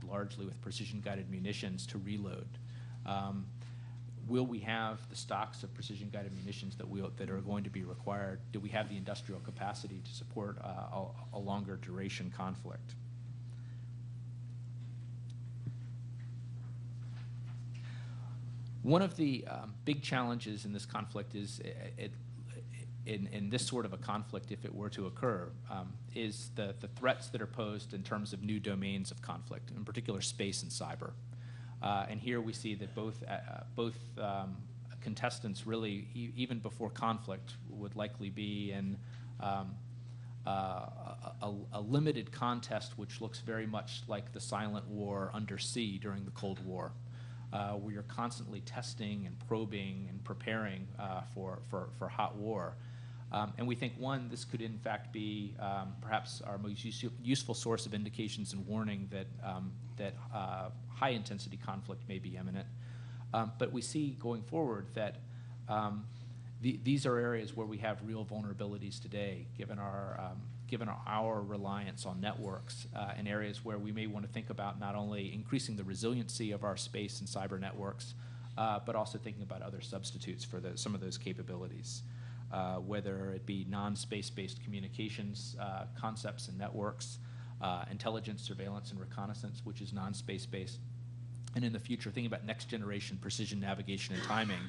largely with precision-guided munitions to reload. Will we have the stocks of precision-guided munitions that are going to be required? Do we have the industrial capacity to support a longer duration conflict? One of the big challenges in this conflict is, in this sort of a conflict, if it were to occur, is the threats that are posed in terms of new domains of conflict, in particular space and cyber. And here we see that both contestants really, even before conflict, would likely be in a limited contest which looks very much like the silent war undersea during the Cold War, where you're constantly testing and probing and preparing for hot war. And we think, one, this could in fact be perhaps our most useful source of indications and warning that high-intensity conflict may be imminent. But we see going forward that these are areas where we have real vulnerabilities today, given our reliance on networks, and areas where we may want to think about not only increasing the resiliency of our space and cyber networks, but also thinking about other substitutes for some of those capabilities, whether it be non-space-based communications concepts and networks, intelligence, surveillance, and reconnaissance, which is non-space-based, and in the future, thinking about next-generation precision navigation and timing,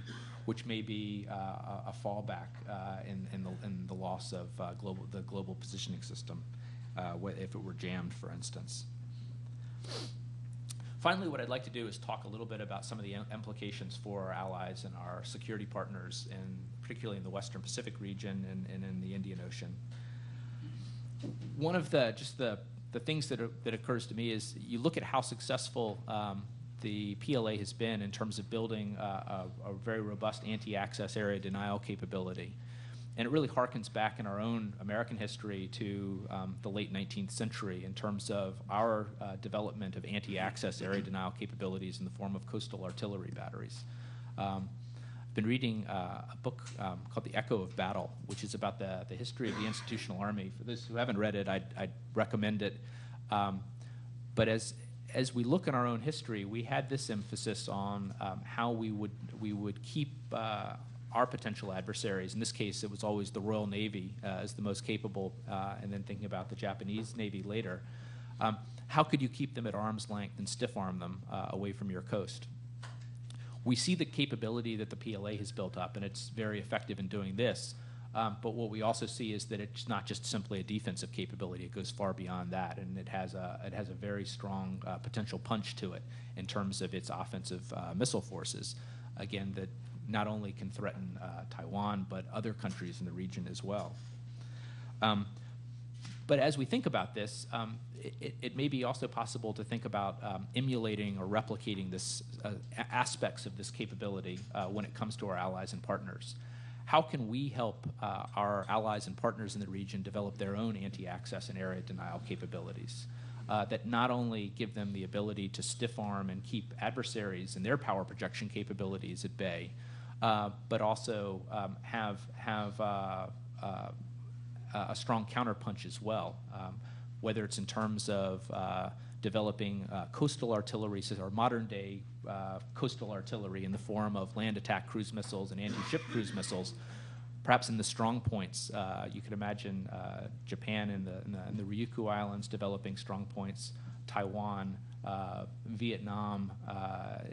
which may be a fallback in the loss of the global positioning system, if it were jammed, for instance. Finally, what I'd like to do is talk a little bit about some of the implications for our allies and our security partners, particularly in the Western Pacific region and in the Indian Ocean. One of the things that occurs to me is you look at how successful the PLA has been in terms of building a very robust anti-access area denial capability. And it really harkens back in our own American history to the late 19th century in terms of our development of anti-access area denial capabilities in the form of coastal artillery batteries. I've been reading a book called The Echo of Battle, which is about the history of the institutional army. For those who haven't read it, I'd recommend it. But as we look in our own history, we had this emphasis on how we would keep our potential adversaries. In this case, it was always the Royal Navy as the most capable, and then thinking about the Japanese Navy later. How could you keep them at arm's length and stiff-arm them away from your coast? We see the capability that the PLA has built up, and it's very effective in doing this. But what we also see is that it's not just simply a defensive capability. It goes far beyond that, and it has a very strong potential punch to it in terms of its offensive missile forces. Again, that not only can threaten Taiwan, but other countries in the region as well. But as we think about this, it may be also possible to think about emulating or replicating this aspects of this capability when it comes to our allies and partners. How can we help our allies and partners in the region develop their own anti-access and area denial capabilities that not only give them the ability to stiff-arm and keep adversaries and their power projection capabilities at bay, but also have a strong counterpunch as well, whether it's in terms of developing coastal artillery, or modern-day coastal artillery in the form of land attack cruise missiles and anti-ship cruise missiles. Perhaps in the strong points, you could imagine Japan in the Ryukyu Islands developing strong points, Taiwan, Vietnam,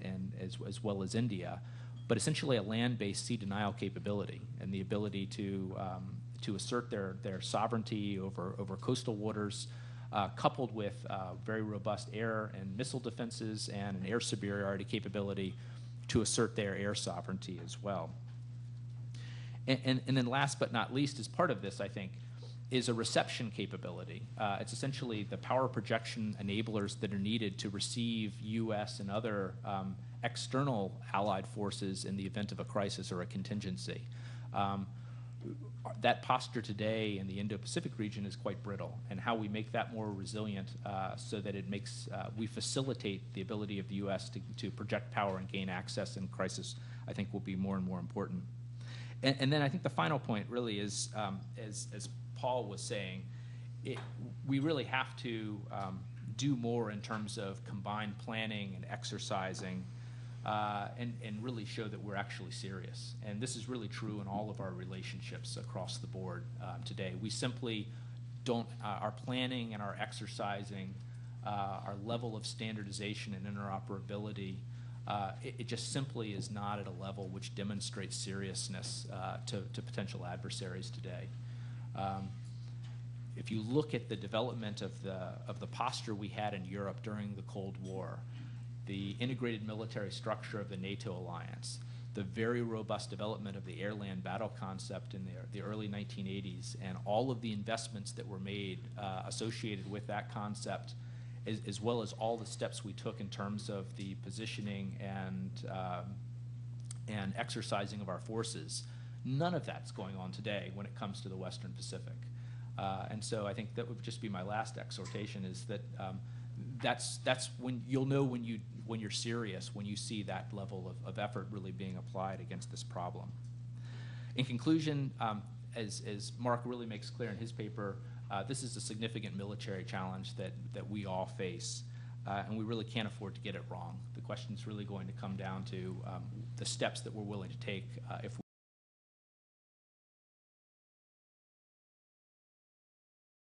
and as well as India, but essentially a land-based sea denial capability and the ability to assert their sovereignty over coastal waters, coupled with very robust air and missile defenses and an air superiority capability to assert their air sovereignty as well. And then last but not least, as part of this, I think, is a reception capability. It's essentially the power projection enablers that are needed to receive U.S. and other external allied forces in the event of a crisis or a contingency. That posture today in the Indo-Pacific region is quite brittle, and how we make that more resilient so that it makes, we facilitate the ability of the U.S. to project power and gain access in crisis, I think will be more and more important. And then I think the final point really is, as Paul was saying, we really have to do more in terms of combined planning and exercising, and really show that we're actually serious. And this is really true in all of our relationships across the board today. We simply don't, our planning and our exercising, our level of standardization and interoperability, it just simply is not at a level which demonstrates seriousness to potential adversaries today. If you look at the development of the posture we had in Europe during the Cold War, the integrated military structure of the NATO alliance, the very robust development of the air-land battle concept in the early 1980s, and all of the investments that were made associated with that concept, as well as all the steps we took in terms of the positioning and exercising of our forces, none of that's going on today when it comes to the Western Pacific. And so I think that would just be my last exhortation, is that that's when you'll know when you're serious, when you see that level of effort really being applied against this problem. In conclusion, as Mark really makes clear in his paper, this is a significant military challenge that we all face, and we really can't afford to get it wrong. The question is really going to come down to the steps that we're willing to take if